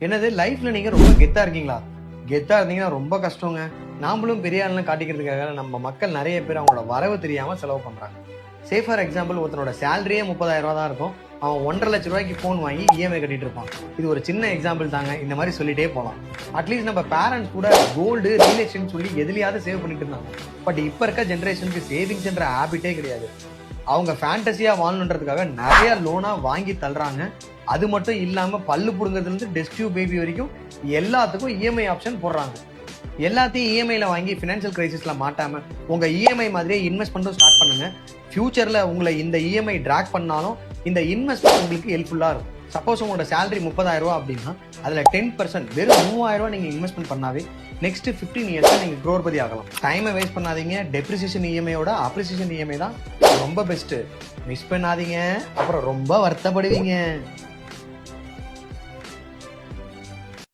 என்னது லைஃப்ல நீங்க ரொம்ப கெத்தா இருக்கீங்களா? கெத்தா இருந்தீங்கன்னா ரொம்ப கஷ்டங்க. நாமளும் பெரிய ஆளுன்னு காட்டிக்கிறதுக்காக நம்ம மக்கள் நிறைய பேர் அவங்களோட வரவு தெரியாம செலவு பண்றாங்க. சே ஃபார் எக்ஸாம்பிள் ஒருத்தனோட சேலரியே 30,000 தான் இருக்கும். அவன் 1,50,000 ரூபாய்க்கு ஃபோன் வாங்கி இஎம்ஐ கட்டிட்டு இருப்பான். இது ஒரு சின்ன எக்ஸாம்பிள் தாங்க. இந்த மாதிரி சொல்லிட்டே போகலாம். அட்லீஸ்ட் நம்ம பேரண்ட்ஸ் கூட கோல்டு, ரியல் எஸ்டேட் சொல்லி எதுலையாவது சேவ் பண்ணிட்டு இருந்தாங்க. பட் இப்ப இருக்க ஜென்ரேஷனுக்கு சேவிங்ஸ்ன்ற ஹேபிட்டே கிடையாது. அவங்க ஃபேண்டசியா வாழணுன்றதுக்காக நிறைய லோனா வாங்கி தள்ளுறாங்க. அது மட்டும் இல்லாம பல்லு புடுங்கிறதுல இருந்து டெஸ்டியூ பேபி வரைக்கும் எல்லாத்துக்கும் இஎம்ஐ ஆப்ஷன் போடுறாங்க. எல்லாத்தையும் இஎம்ஐல வாங்கி ஃபினான்ஷியல் கிரைசிஸ்ல மாட்டாம உங்க இஎம்ஐ மாதிரியே இன்வெஸ்ட்மெண்ட்டும் ஸ்டார்ட் பண்ணுங்க. ஃபியூச்சர்ல உங்களை இந்த இஎம்ஐ டிராக் பண்ணாலும் இந்த இன்வெஸ்ட்மெண்ட் உங்களுக்கு ஹெல்ப்ஃபுல்லா இருக்கும். சப்போஸ் உங்களோட சேலரி 30,000 ரூபாய் அப்படின்னா அதுல 10% வெறும் 3,000 ரூபாய் நீங்க இன்வெஸ்ட்மெண்ட் பண்ணாவே நெக்ஸ்ட் 15 இயர்ஸ்ல நீங்க க்ரோர்பதி ஆகலாம். டைமை வேஸ்ட் பண்ணாதீங்க. டெப்ரிசியேஷன் இஎம்ஐயோட அப்ரிசியேஷன் இஎம்ஐ தான் ரொம்ப பெஸ்ட். மிஸ் பண்ணாதீங்க, அப்புறம் ரொம்ப வருத்தப்படுவீங்க.